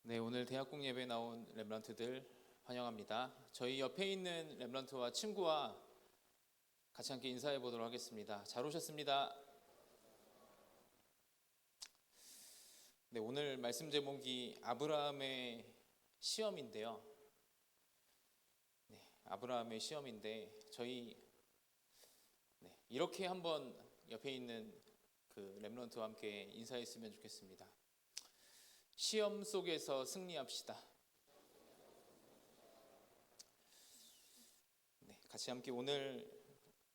네, 오늘 대학국 예배에 나온 렘넌트들 환영합니다. 저희 옆에 있는 렘넌트와 친구와 같이 함께 인사해 보도록 하겠습니다. 잘 오셨습니다. 네, 오늘 말씀 제목이 아브라함의 시험인데요. 네, 아브라함의 시험인데 저희 이렇게 한번 옆에 있는 그 렘넌트와 함께 인사했으면 좋겠습니다. 시험 속에서 승리합시다. 네, 같이 함께 오늘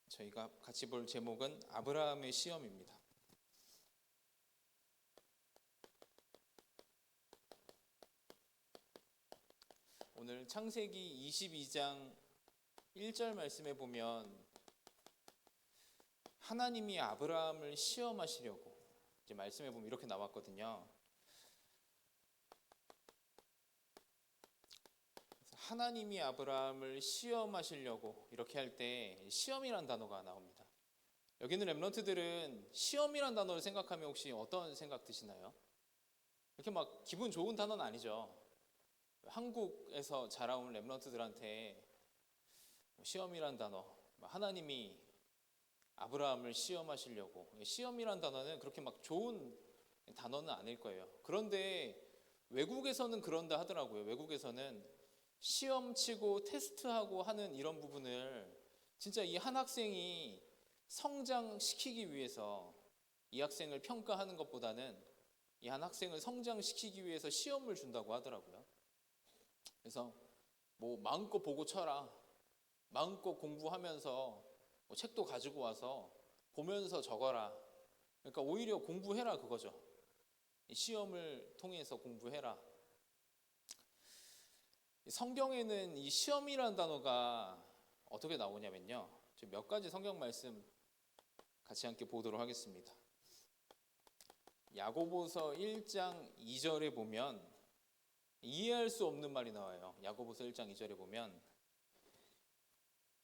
저희가 같이 볼 제목은 아브라함의 시험입니다. 오늘 창세기 22장 1절 말씀에 보면 하나님이 아브라함을 시험하시려고 이제 말씀에 보면 이렇게 나왔거든요. 하나님이 아브라함을 시험하시려고 이렇게 할 때 시험이란 단어가 나옵니다. 여기 있는 렘넌트들은 시험이란 단어를 생각하면 혹시 어떤 생각 드시나요? 이렇게 막 기분 좋은 단어는 아니죠. 한국에서 자라온 렘넌트들한테 시험이란 단어, 하나님이 아브라함을 시험하시려고, 시험이란 단어는 그렇게 막 좋은 단어는 아닐 거예요. 그런데 외국에서는 그런다 하더라고요. 외국에서는 시험 치고 테스트하고 하는 이런 부분을 진짜 이 한 학생이 성장시키기 위해서 이 학생을 평가하는 것보다는 이 한 학생을 성장시키기 위해서 시험을 준다고 하더라고요. 그래서 뭐 마음껏 보고 쳐라, 마음껏 공부하면서 뭐 책도 가지고 와서 보면서 적어라. 그러니까 오히려 공부해라 그거죠. 시험을 통해서 공부해라. 성경에는 이 시험이라는 단어가 어떻게 나오냐면요. 몇 가지 성경 말씀 같이 함께 보도록 하겠습니다. 야고보서 1장 2절에 보면 이해할 수 없는 말이 나와요. 야고보서 1장 2절에 보면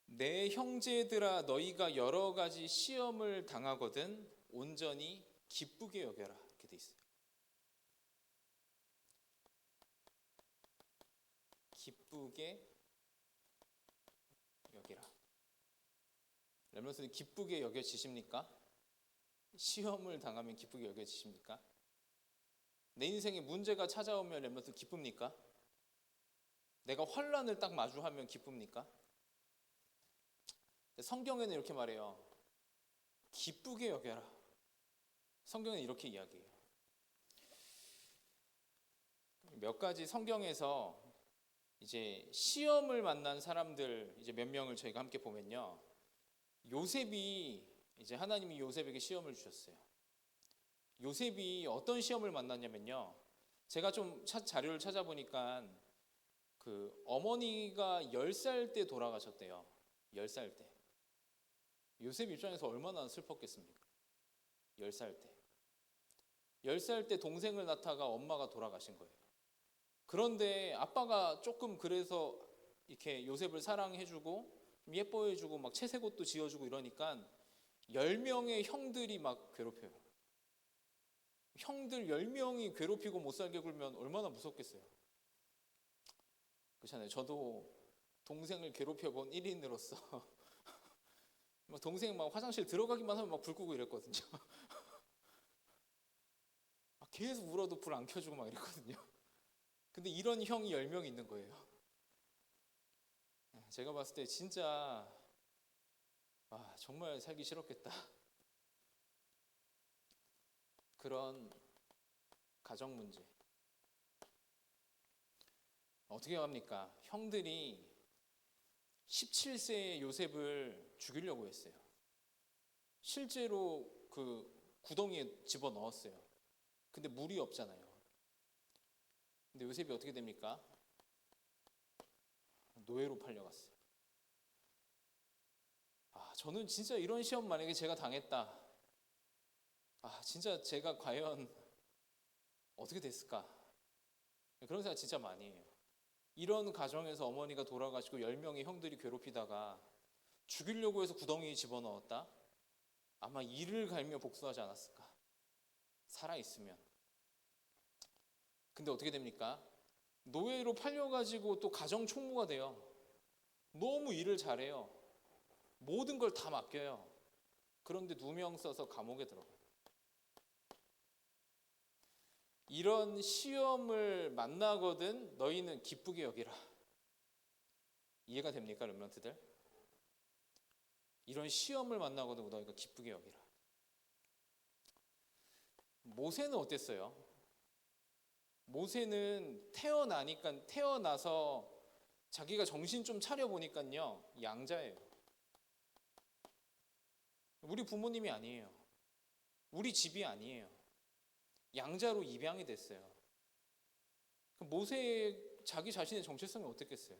내 형제들아 너희가 여러 가지 시험을 당하거든 온전히 기쁘게 여겨라 이렇게 돼 있어요. 기쁘게 여기라. 렘넌트는 기쁘게 여겨지십니까? 시험을 당하면 기쁘게 여겨지십니까? 내 인생에 문제가 찾아오면 렘넌트 기쁩니까? 내가 환난을 딱 마주하면 기쁩니까? 성경에는 이렇게 말해요. 기쁘게 여겨라. 성경은 이렇게 이야기해요. 몇 가지 성경에서 이제 시험을 만난 사람들 이제 몇 명을 저희가 함께 보면요. 요셉이 이제 하나님이 요셉에게 시험을 주셨어요. 요셉이 어떤 시험을 만났냐면요. 제가 좀 자료를 찾아보니까 그 어머니가 10살 때 돌아가셨대요. 10살 때. 요셉 입장에서 얼마나 슬펐겠습니까? 10살 때. 10살 때 동생을 낳다가 엄마가 돌아가신 거예요. 그런데 아빠가 조금 그래서 이렇게 요셉을 사랑해주고 예뻐해주고 막 채색 옷도 지어주고 이러니까 10명의 형들이 막 괴롭혀요. 형들 10명이 괴롭히고 못 살게 굴면 얼마나 무섭겠어요. 그렇잖아요. 저도 동생을 괴롭혀본 1인으로서 동생 막 화장실 들어가기만 하면 막 불 끄고 이랬거든요. 계속 울어도 불 안 켜주고 막 이랬거든요. 근데 이런 형이 10명 있는 거예요. 제가 봤을 때 진짜 정말 살기 싫었겠다. 그런 가정 문제. 어떻게 합니까? 형들이 17세의 요셉을 죽이려고 했어요. 실제로 그 구덩이에 집어넣었어요. 근데 물이 없잖아요. 근데 요셉이 어떻게 됩니까? 노예로 팔려갔어요. 저는 진짜 이런 시험 만약에 제가 당했다. 진짜 제가 과연 어떻게 됐을까? 그런 생각 진짜 많이 해요. 이런 가정에서 어머니가 돌아가시고 10명의 형들이 괴롭히다가 죽이려고 해서 구덩이에 집어넣었다? 아마 이를 갈며 복수하지 않았을까? 살아있으면. 근데 어떻게 됩니까? 노예로 팔려가지고 또 가정 총무가 돼요. 너무 일을 잘해요. 모든 걸 다 맡겨요. 그런데 누명 써서 감옥에 들어가요. 이런 시험을 만나거든 너희는 기쁘게 여기라. 이해가 됩니까, 렘넌트들? 이런 시험을 만나거든 너희가 기쁘게 여기라. 모세는 어땠어요? 모세는 태어나서 자기가 정신 좀 차려보니까요, 양자예요. 우리 부모님이 아니에요. 우리 집이 아니에요. 양자로 입양이 됐어요. 모세의 자기 자신의 정체성이 어땠겠어요?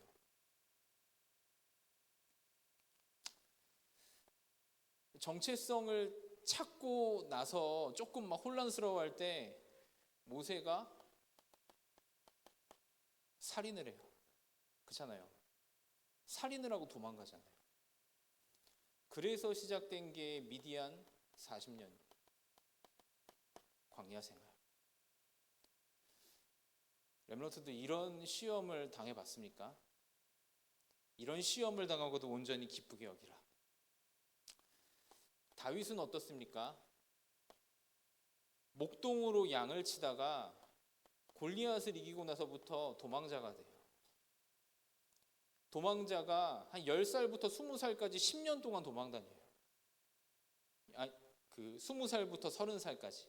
정체성을 찾고 나서 조금 막 혼란스러워할 때 모세가 살인을 해요. 그렇잖아요. 살인을 하고 도망가잖아요. 그래서 시작된 게 미디안 40년 광야 생활. 렘넌트도 이런 시험을 당해봤습니까? 이런 시험을 당하고도 온전히 기쁘게 여기라. 다윗은 어떻습니까? 목동으로 양을 치다가 골리앗을 이기고 나서부터 도망자가 돼요. 도망자가 한 10살부터 20살까지 10년 동안 도망 다녀요. 20살부터 30살까지.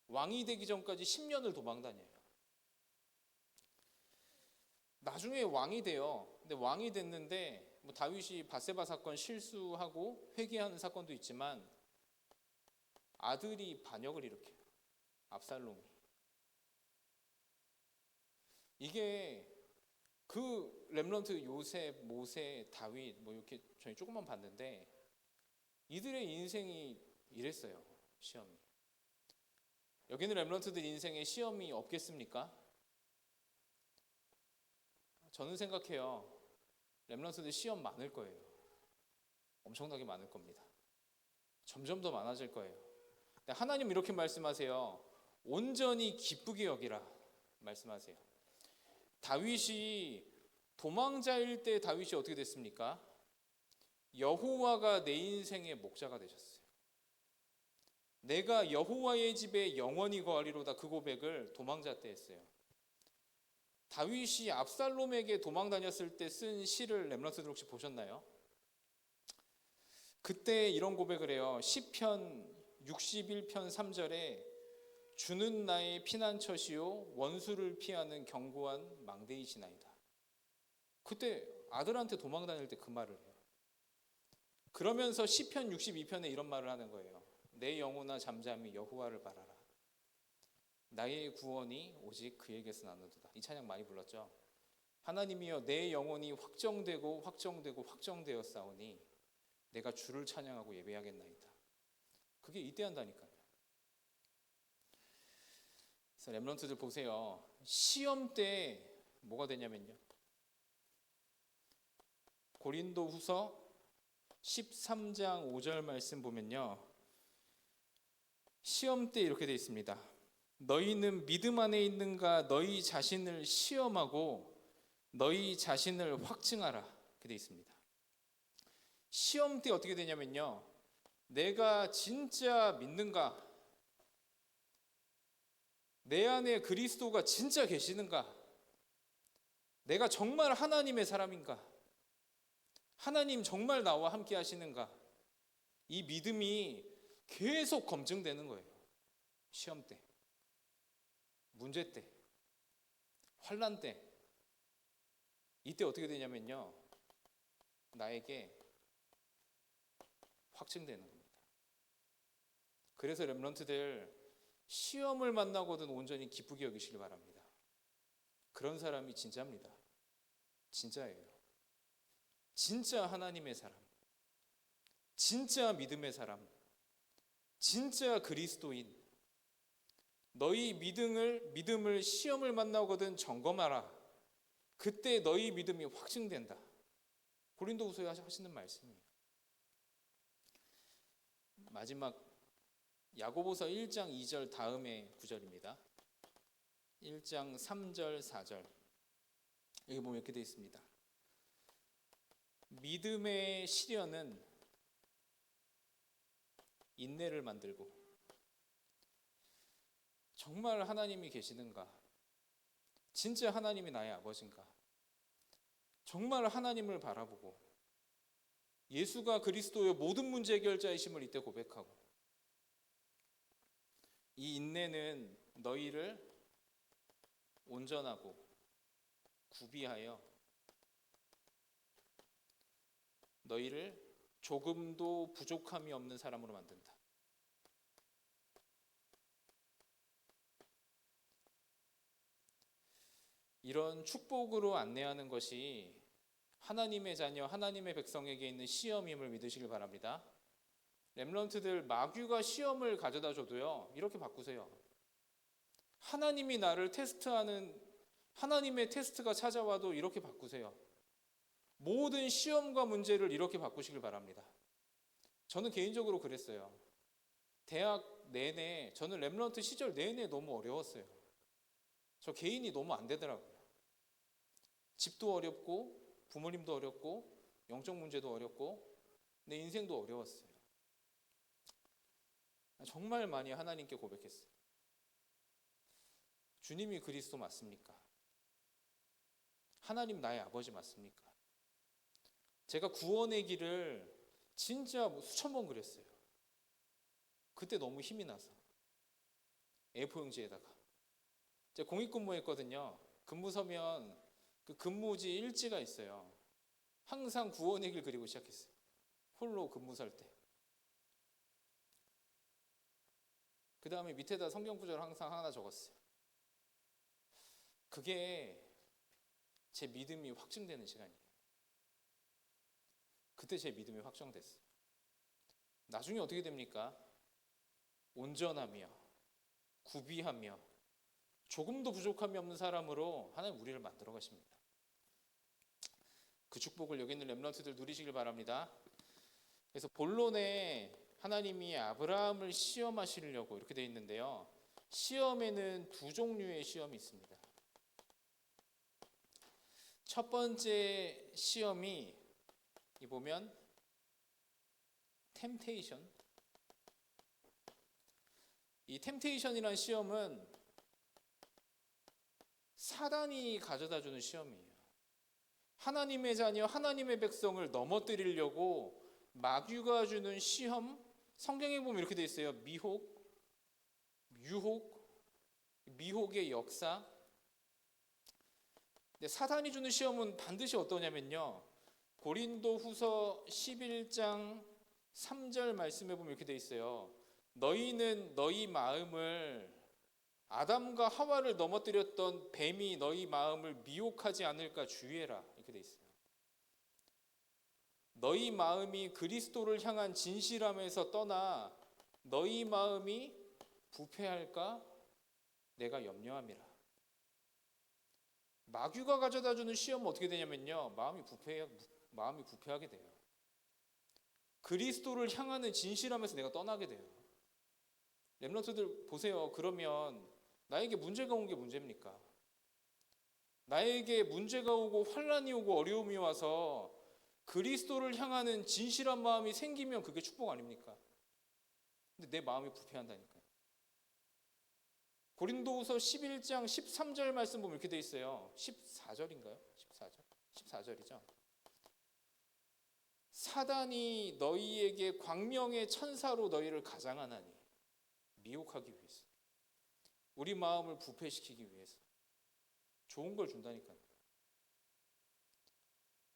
왕이 되기 전까지 10년을 도망 다녀요. 나중에 왕이 돼요. 근데 왕이 됐는데 다윗이 밧세바 사건 실수하고 회개하는 사건도 있지만 아들이 반역을 일으켜요. 압살롬이. 이게 그 렘넌트 요셉, 모세, 다윗 이렇게 저희 조금만 봤는데 이들의 인생이 이랬어요. 시험이. 여기는 렘넌트들 인생에 시험이 없겠습니까? 저는 생각해요. 렘넌트들 시험 많을 거예요. 엄청나게 많을 겁니다. 점점 더 많아질 거예요. 근데 하나님 이렇게 말씀하세요. 온전히 기쁘게 여기라 말씀하세요. 다윗이 도망자일 때 다윗이 어떻게 됐습니까? 여호와가 내 인생의 목자가 되셨어요. 내가 여호와의 집에 영원히 거하리로다, 그 고백을 도망자 때 했어요. 다윗이 압살롬에게 도망 다녔을 때 쓴 시를 렘넌트들 혹시 보셨나요? 그때 이런 고백을 해요. 시편 61편 3절에 주는 나의 피난처시요 원수를 피하는 견고한 망대이시나이다. 그때 아들한테 도망 다닐 때 그 말을 해요. 그러면서 시편 62편에 이런 말을 하는 거예요. 내 영혼아 잠잠히 여호와를 바라라. 나의 구원이 오직 그에게서 나누도다. 이 찬양 많이 불렀죠. 하나님이여 내 영혼이 확정되고 확정되었사오니 내가 주를 찬양하고 예배하겠나이다. 그게 이때 한다니까요. 그래서 렘넌트들 보세요. 시험 때 뭐가 되냐면요, 고린도후서 13장 5절 말씀 보면요, 시험 때 이렇게 되어 있습니다. 너희는 믿음 안에 있는가 너희 자신을 시험하고 너희 자신을 확증하라. 이렇게 되어 있습니다. 시험 때 어떻게 되냐면요, 내가 진짜 믿는가, 내 안에 그리스도가 진짜 계시는가, 내가 정말 하나님의 사람인가, 하나님 정말 나와 함께 하시는가, 이 믿음이 계속 검증되는 거예요. 시험 때, 문제 때, 환난 때, 이때 어떻게 되냐면요, 나에게 확증되는 겁니다. 그래서 렘넌트들 시험을 만나거든 온전히 기쁘게 여기시길 바랍니다. 그런 사람이 진짜입니다. 진짜예요. 진짜 하나님의 사람, 진짜 믿음의 사람, 진짜 그리스도인. 너희 믿음을 시험을 만나거든 점검하라. 그때 너희 믿음이 확증된다. 고린도후서에 하시는 말씀이에요. 마지막 야고보서 1장 2절 다음의 구절입니다. 1장 3절 4절 여기 보면 이렇게 되어 있습니다. 믿음의 시련은 인내를 만들고, 정말 하나님이 계시는가? 진짜 하나님이 나의 아버지인가? 정말 하나님을 바라보고 예수가 그리스도의 모든 문제 해결자이심을 이때 고백하고, 이 인내는 너희를 온전하고 구비하여 너희를 조금도 부족함이 없는 사람으로 만든다. 이런 축복으로 안내하는 것이 하나님의 자녀, 하나님의 백성에게 있는 시험임을 믿으시길 바랍니다. 렘넌트들, 마귀가 시험을 가져다 줘도요, 이렇게 바꾸세요. 하나님이 나를 테스트하는, 하나님의 테스트가 찾아와도 이렇게 바꾸세요. 모든 시험과 문제를 이렇게 바꾸시길 바랍니다. 저는 개인적으로 그랬어요. 대학 내내, 저는 렘넌트 시절 내내 너무 어려웠어요. 저 개인이 너무 안 되더라고요. 집도 어렵고, 부모님도 어렵고, 영적 문제도 어렵고, 내 인생도 어려웠어요. 정말 많이 하나님께 고백했어요. 주님이 그리스도 맞습니까? 하나님 나의 아버지 맞습니까? 제가 구원의 길을 진짜 수천 번 그랬어요. 그때 너무 힘이 나서 A4용지에다가 제가 공익근무했거든요. 근무 서면 그 근무지 일지가 있어요. 항상 구원의 길 그리고 시작했어요. 홀로 근무 설 때. 그 다음에 밑에다 성경 구절 항상 하나 적었어요. 그게 제 믿음이 확증되는 시간이에요. 그때 제 믿음이 확정됐어요. 나중에 어떻게 됩니까? 온전하며 구비하며 조금도 부족함이 없는 사람으로 하나님 우리를 만들어 가십니다. 그 축복을 여기 있는 렘넌트들 누리시길 바랍니다. 그래서 본론에 하나님이 아브라함을 시험하시려고 이렇게 되어 있는데요. 시험에는 두 종류의 시험이 있습니다. 첫 번째 시험이 이 보면 템테이션. 이 템테이션이라는 시험은 사단이 가져다주는 시험이에요. 하나님의 자녀, 하나님의 백성을 넘어뜨리려고 마귀가 주는 시험. 성경에 보면 이렇게 돼 있어요. 미혹, 유혹, 미혹의 역사. 근데 사단이 주는 시험은 반드시 어떠냐면요, 고린도후서 11장 3절 말씀에 보면 이렇게 돼 있어요. 너희는 너희 마음을, 아담과 하와를 넘어뜨렸던 뱀이 너희 마음을 미혹하지 않을까 주의해라, 이렇게 돼 있어요. 너희 마음이 그리스도를 향한 진실함에서 떠나 너희 마음이 부패할까 내가 염려함이라. 마귀가 가져다주는 시험은 어떻게 되냐면요, 마음이 부패하게 돼요. 그리스도를 향하는 진실함에서 내가 떠나게 돼요. 렘넌트들 보세요. 그러면 나에게 문제가 온 게 문제입니까? 나에게 문제가 오고 환난이 오고 어려움이 와서 그리스도를 향하는 진실한 마음이 생기면 그게 축복 아닙니까? 근데 내 마음이 부패한다니까요. 고린도후서 11장 13절 말씀 보면 이렇게 돼 있어요. 14절인가요? 14절이죠. 사단이 너희에게 광명의 천사로 너희를 가장하나니, 미혹하기 위해서, 우리 마음을 부패시키기 위해서 좋은 걸 준다니까요.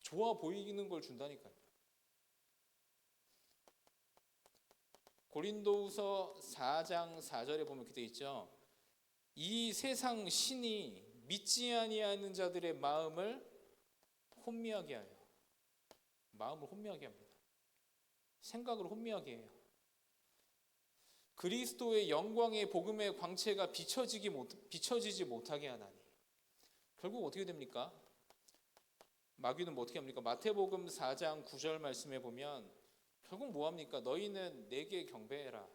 좋아 보이는 걸 준다니까요. 고린도후서 4장 4절에 보면 이렇게 돼 있죠. 이 세상 신이 믿지 아니하는 자들의 마음을 혼미하게 하여, 마음을 혼미하게 합니다. 생각을 혼미하게 해요. 그리스도의 영광의 복음의 광채가 비춰지지 못하게 하나니. 결국 어떻게 됩니까? 마귀는 뭐 어떻게 합니까? 마태복음 4장 9절 말씀에 보면 결국 뭐 합니까? 너희는 내게 경배해라.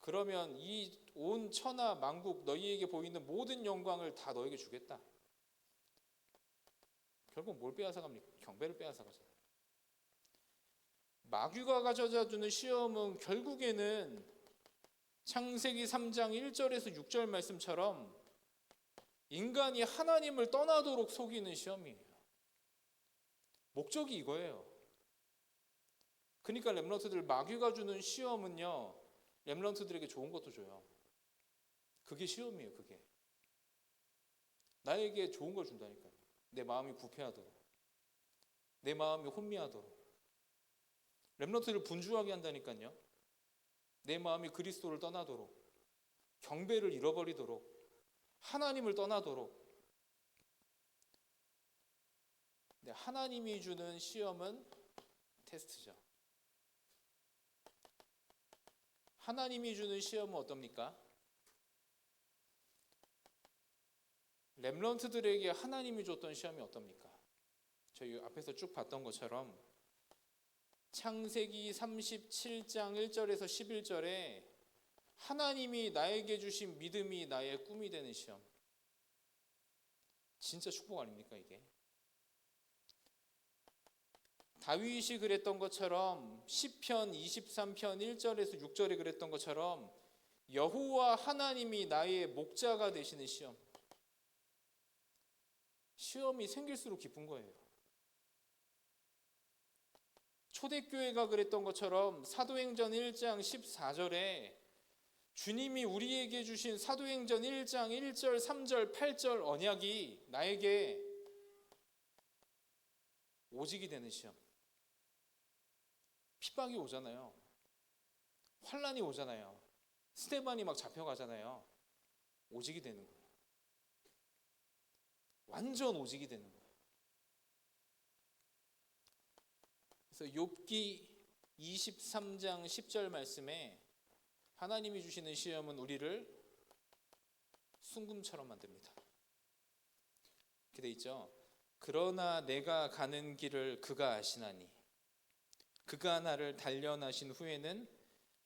그러면 이 온 천하 만국 너희에게 보이는 모든 영광을 다 너에게 주겠다. 결국 뭘 빼앗아갑니까? 경배를 빼앗아가잖아요. 마귀가 가져다 주는 시험은 결국에는 창세기 3장 1절에서 6절 말씀처럼 인간이 하나님을 떠나도록 속이는 시험이에요. 목적이 이거예요. 그러니까 렘넌트들 마귀가 주는 시험은요, 렘넌트들에게 좋은 것도 줘요. 그게 시험이에요. 그게 나에게 좋은 걸 준다니까요. 내 마음이 부패하도록, 내 마음이 혼미하도록, 렘넌트를 분주하게 한다니까요. 내 마음이 그리스도를 떠나도록, 경배를 잃어버리도록, 하나님을 떠나도록. 하나님이 주는 시험은 테스트죠. 하나님이 주는 시험은 어떻습니까? 렘넌트들에게 하나님이 줬던 시험이 어떻습니까? 저희 앞에서 쭉 봤던 것처럼 창세기 37장 1절에서 11절에 하나님이 나에게 주신 믿음이 나의 꿈이 되는 시험. 진짜 축복 아닙니까 이게? 다윗이 그랬던 것처럼 시편 23편 1절에서 6절에 그랬던 것처럼 여호와 하나님이 나의 목자가 되시는 시험. 시험이 생길수록 기쁜 거예요. 초대교회가 그랬던 것처럼 사도행전 1장 14절에 주님이 우리에게 주신 사도행전 1장 1절, 3절, 8절 언약이 나에게 오직이 되는 시험. 핍박이 오잖아요. 환란이 오잖아요. 스데반이 막 잡혀가잖아요. 오직이 되는 거예요. 완전 오직이 되는 거예요. 그래서 욥기 23장 10절 말씀에 하나님이 주시는 시험은 우리를 순금처럼 만듭니다. 이렇게 돼 있죠. 그러나 내가 가는 길을 그가 아시나니 그가 나를 단련하신 후에는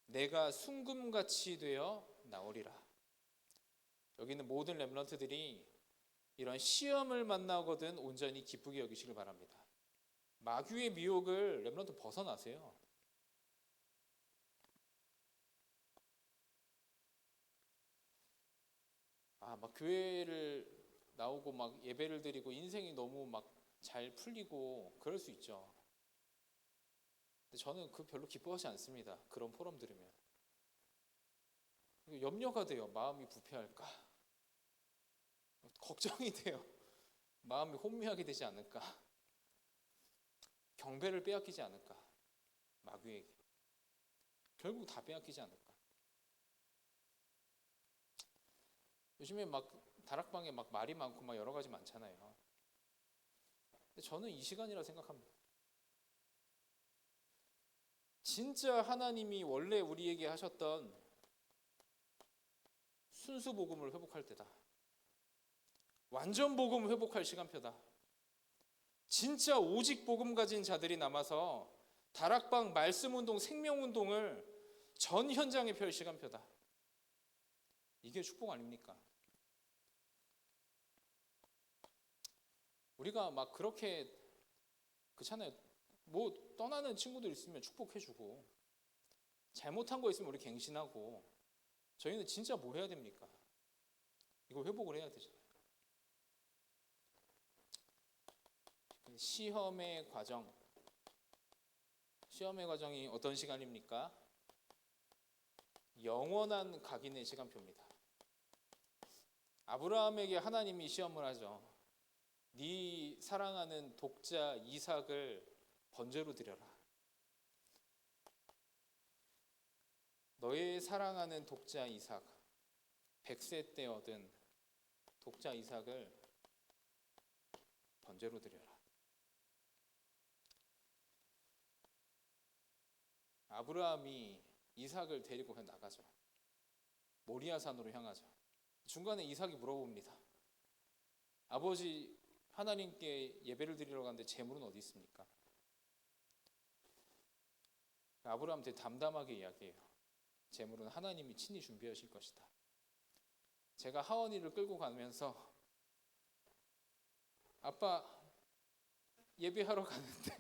내가 순금같이 되어 나오리라. 여기는 모든 렘넌트들이 이런 시험을 만나거든 온전히 기쁘게 여기시길 바랍니다. 마귀의 미혹을 렘넌트 벗어나세요. 막 교회를 나오고 막 예배를 드리고 인생이 너무 막 잘 풀리고 그럴 수 있죠. 근데 저는 별로 기뻐하지 않습니다. 그런 포럼 들으면 염려가 돼요. 마음이 부패할까? 걱정이 돼요. 마음이 혼미하게 되지 않을까? 경배를 빼앗기지 않을까? 마귀에게 결국 다 빼앗기지 않을까? 요즘에 막 다락방에 막 말이 많고 막 여러 가지 많잖아요. 근데 저는 이 시간이라 생각합니다. 진짜 하나님이 원래 우리에게 하셨던 순수 복음을 회복할 때다. 완전 복음을 회복할 시간표다. 진짜 오직 복음 가진 자들이 남아서 다락방 말씀운동, 생명운동을 전 현장에 펼 시간표다. 이게 축복 아닙니까? 우리가 막 그렇게 그렇잖아요. 뭐 떠나는 친구들 있으면 축복해주고 잘못한 거 있으면 우리 갱신하고 저희는 진짜 뭐 해야 됩니까? 이거 회복을 해야 되잖아요. 시험의 과정이 어떤 시간입니까? 영원한 각인의 시간표입니다. 아브라함에게 하나님이 시험을 하죠. 네 사랑하는 독자 이삭을 번제로 드려라. 너의 사랑하는 독자 이삭, 100세 때 얻은 독자 이삭을 번제로 드려라. 아브라함이 이삭을 데리고 나가죠. 모리아산으로 향하죠. 중간에 이삭이 물어봅니다. 아버지, 하나님께 예배를 드리러 가는데 제물은 어디 있습니까? 아브라함 되게 담담하게 이야기해요. 재물은 하나님이 친히 준비하실 것이다. 제가 하원이를 끌고 가면서 아빠 예배하러 가는데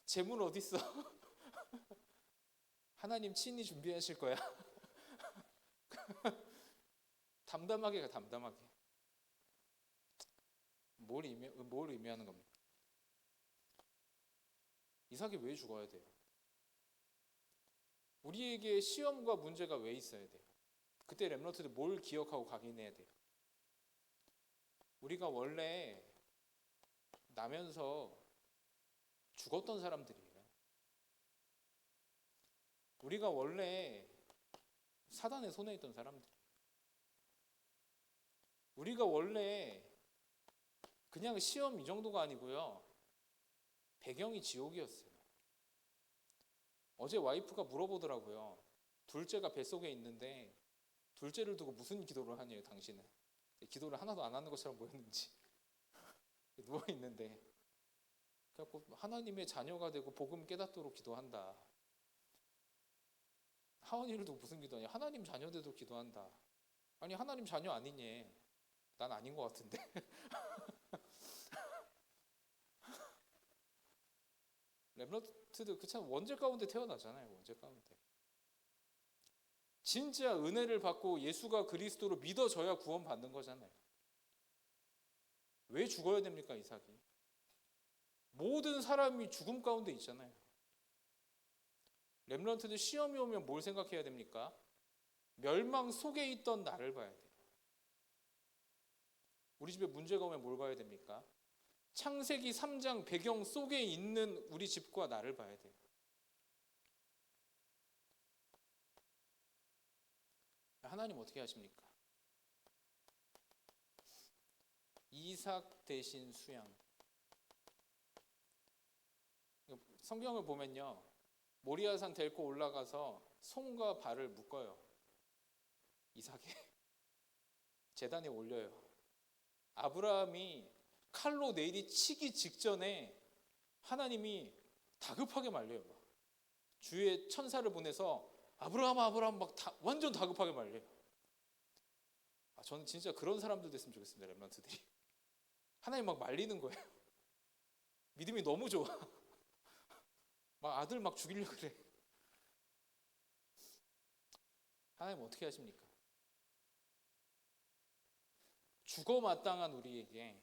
재물 어디 있어? 하나님 친히 준비하실 거야. 담담하게 가, 담담하게. 뭘 의미하는 겁니까? 이삭이 왜 죽어야 돼요? 우리에게 시험과 문제가 왜 있어야 돼요? 그때 렘넌트들 뭘 기억하고 각인해야 돼요? 우리가 원래 나면서 죽었던 사람들이에요. 우리가 원래 사단의 손에 있던 사람들이에요. 우리가 원래 그냥 시험 이 정도가 아니고요. 배경이 지옥이었어요. 어제 와이프가 물어보더라고요. 둘째가 뱃속에 있는데 둘째를 두고 무슨 기도를 하냐요, 당신은. 기도를 하나도 안 하는 것처럼 보였는지. 누워있는데. 그래갖고 하나님의 자녀가 되고 복음 깨닫도록 기도한다. 하원이를 두고 무슨 기도하냐. 하나님 자녀 되도록 기도한다. 아니 하나님 자녀 아니니. 난 아닌 것 같은데. 렘넌트들 그 참 원죄 가운데 태어나잖아요. 원죄 가운데. 진짜 은혜를 받고 예수가 그리스도로 믿어져야 구원받는 거잖아요. 왜 죽어야 됩니까, 이삭이? 모든 사람이 죽음 가운데 있잖아요. 렘넌트들 시험이 오면 뭘 생각해야 됩니까? 멸망 속에 있던 나를 봐야 돼요. 우리 집에 문제가 오면 뭘 봐야 됩니까? 창세기 3장 배경 속에 있는 우리 집과 나를 봐야 돼요. 하나님 어떻게 하십니까? 이삭 대신 수양. 성경을 보면요, 모리아산 데리고 올라가서 손과 발을 묶어요. 이삭에 제단에 올려요. 아브라함이 칼로 내리치기 직전에 하나님이 다급하게 말려요. 주의 천사를 보내서 아브라함 막 완전 다급하게 말려요. 저는 진짜 그런 사람들 됐으면 좋겠습니다. 렘넌트들이 하나님 막 말리는 거예요. 믿음이 너무 좋아. 막 아들 막 죽이려고 그래. 하나님 어떻게 하십니까? 죽어 마땅한 우리에게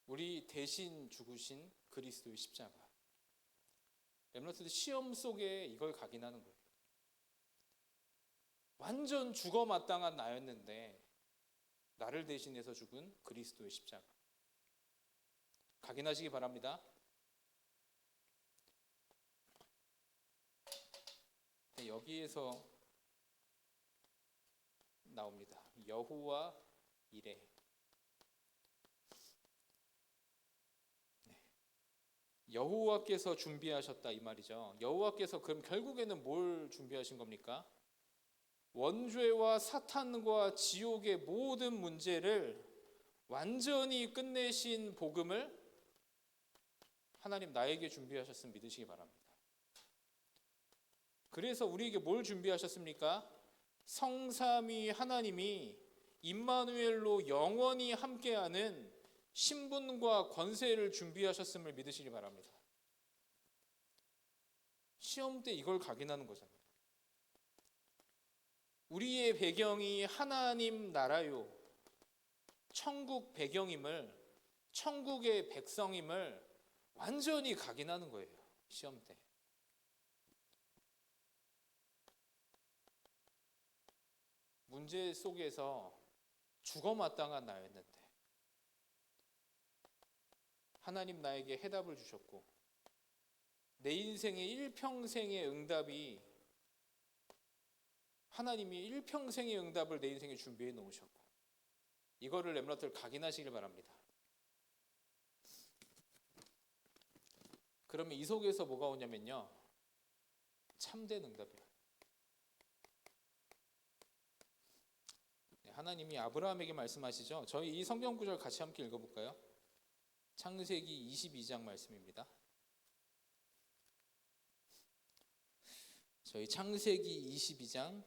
우리 대신 죽으신 그리스도의 십자가. 렘넌트들 시험 속에 이걸 각인하는 거예요. 완전 죽어 마땅한 나였는데 나를 대신해서 죽은 그리스도의 십자가. 각인하시기 바랍니다. 네, 여기에서 나옵니다. 여호와 이레. 여호와께서 준비하셨다 이 말이죠. 여호와께서 그럼 결국에는 뭘 준비하신 겁니까? 원죄와 사탄과 지옥의 모든 문제를 완전히 끝내신 복음을 하나님 나에게 준비하셨음 믿으시기 바랍니다. 그래서 우리에게 뭘 준비하셨습니까? 성삼위 하나님이 임마누엘로 영원히 함께하는 신분과 권세를 준비하셨음을 믿으시기 바랍니다. 시험 때 이걸 각인하는 거잖아요. 우리의 배경이 하나님 나라요, 천국 배경임을, 천국의 백성임을 완전히 각인하는 거예요. 시험 때. 문제 속에서 죽어 마땅한 나였는데 하나님 나에게 해답을 주셨고 내 인생의 일평생의 응답이 하나님이 일평생의 응답을 내 인생에 준비해 놓으셨고 이거를 렘넌트들 각인하시길 바랍니다. 그러면 이 속에서 뭐가 오냐면요, 참된 응답이에요. 하나님이 아브라함에게 말씀하시죠. 저희 이 성경 구절 같이 함께 읽어볼까요? 창세기 22장 말씀입니다. 저희 창세기 22장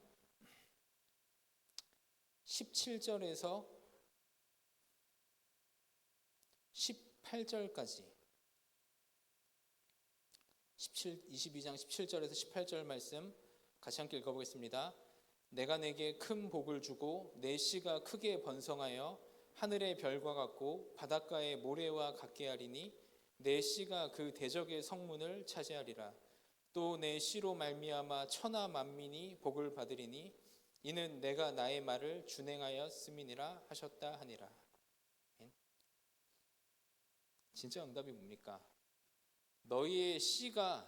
17절에서 18절까지 22장 17절에서 18절 말씀 같이 함께 읽어보겠습니다. 내가 내게 큰 복을 주고 내 씨가 크게 번성하여 하늘의 별과 같고 바닷가의 모래와 같게 하리니 내 씨가 그 대적의 성문을 차지하리라. 또 내 씨로 말미암아 천하 만민이 복을 받으리니 이는 내가 나의 말을 준행하였음이니라 하셨다 하니라. 진짜 응답이 뭡니까? 너희의 씨가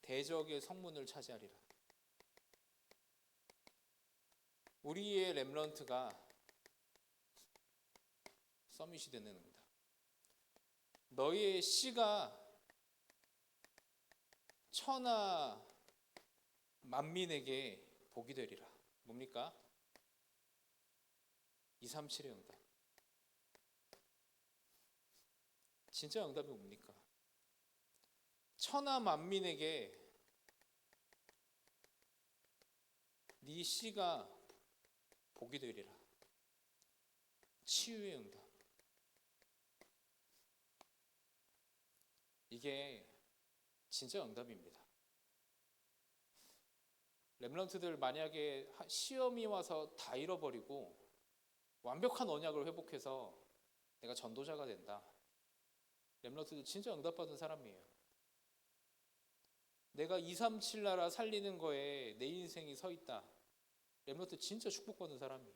대적의 성문을 차지하리라. 우리의 렘넌트가 서밋이 되는 응답. 너희의 씨가 천하 만민에게 복이 되리라. 뭡니까? 237의 응답. 진짜 응답이 뭡니까? 천하 만민에게 네 씨가 복이 되리라. 치유의 응답. 이게 진짜 응답입니다. 렘넌트들 만약에 시험이 와서 다 잃어버리고 완벽한 언약을 회복해서 내가 전도자가 된다. 렘넌트들 진짜 응답받은 사람이에요. 내가 237 나라 살리는 거에 내 인생이 서 있다. 렘넌트 진짜 축복받은 사람이에요.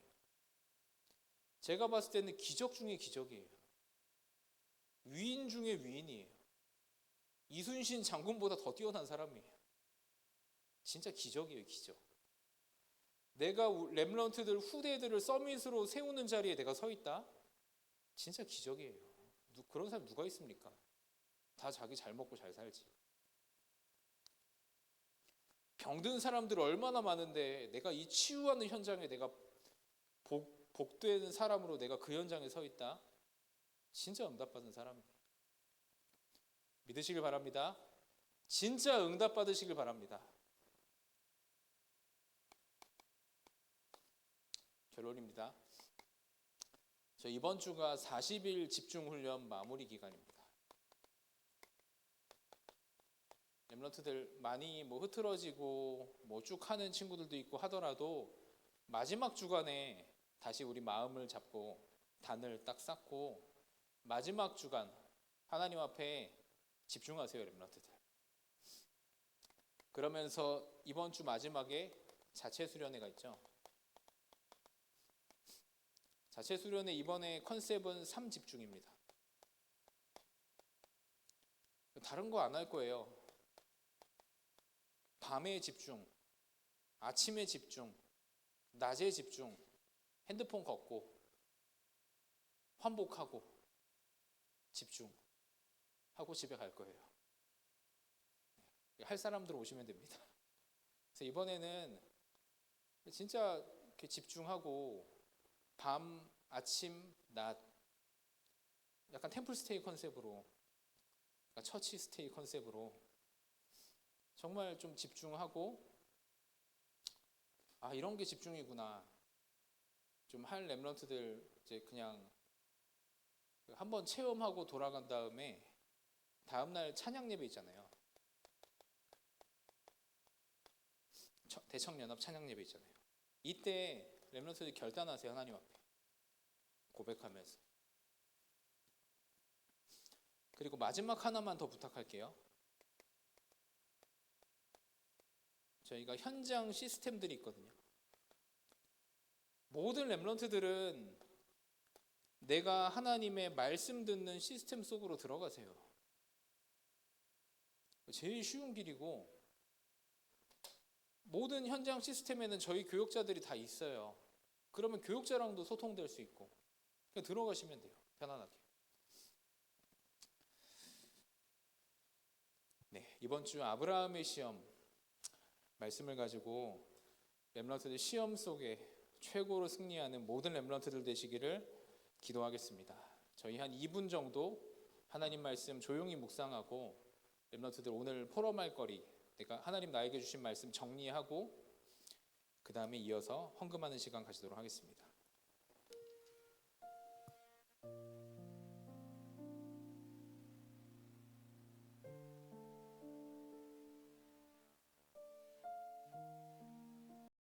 제가 봤을 때는 기적 중에 기적이에요. 위인 중에 위인이에요. 이순신 장군보다 더 뛰어난 사람이에요. 진짜 기적이에요, 기적. 내가 렘넌트들 후대들을 서밋으로 세우는 자리에 내가 서 있다? 진짜 기적이에요. 그런 사람 누가 있습니까? 다 자기 잘 먹고 잘 살지. 병든 사람들 얼마나 많은데 내가 이 치유하는 현장에 내가 복되는 사람으로 내가 그 현장에 서 있다? 진짜 응답받은 사람이에요. 믿으시길 바랍니다. 진짜 응답받으시길 바랍니다. 결론입니다. 저 이번 주가 40일 집중훈련 마무리 기간입니다. 렘넌트들 많이 흐트러지고 쭉 하는 친구들도 있고 하더라도 마지막 주간에 다시 우리 마음을 잡고 단을 딱 쌓고 마지막 주간 하나님 앞에 집중하세요, 렘넌트들. 그러면서 이번 주 마지막에 자체 수련회가 있죠. 자체 수련회 이번에 컨셉은 3집중입니다. 다른 거 안 할 거예요. 밤에 집중, 아침에 집중, 낮에 집중, 핸드폰 걷고, 환복하고, 집중하고 집에 갈 거예요. 할 사람들 오시면 됩니다. 그래서 이번에는 진짜 이렇게 집중하고 밤, 아침, 낮 약간 템플 스테이 컨셉으로, 약간 처치 스테이 컨셉으로 정말 좀 집중하고 이런 게 집중이구나. 좀 할 렘넌트들 이제 그냥 한번 체험하고 돌아간 다음에 다음날 찬양 예배 있잖아요. 대청연합 찬양 예배 있잖아요. 이때 렘넌트들 결단하세요. 하나님 앞에 고백하면서. 그리고 마지막 하나만 더 부탁할게요. 저희가 현장 시스템들이 있거든요. 모든 렘넌트들은 내가 하나님의 말씀 듣는 시스템 속으로 들어가세요. 제일 쉬운 길이고, 모든 현장 시스템에는 저희 교역자들이 다 있어요. 그러면 교역자랑도 소통될 수 있고 그냥 들어가시면 돼요. 편안하게. 네, 이번 주 아브라함의 시험 말씀을 가지고 렘넌트들 시험 속에 최고로 승리하는 모든 렘넌트들 되시기를 기도하겠습니다. 저희 한 2분 정도 하나님 말씀 조용히 묵상하고 렘넌트들 오늘 포럼할 거리 그러니까 하나님 나에게 주신 말씀 정리하고 그 다음에 이어서 헌금하는 시간 가지도록 하겠습니다.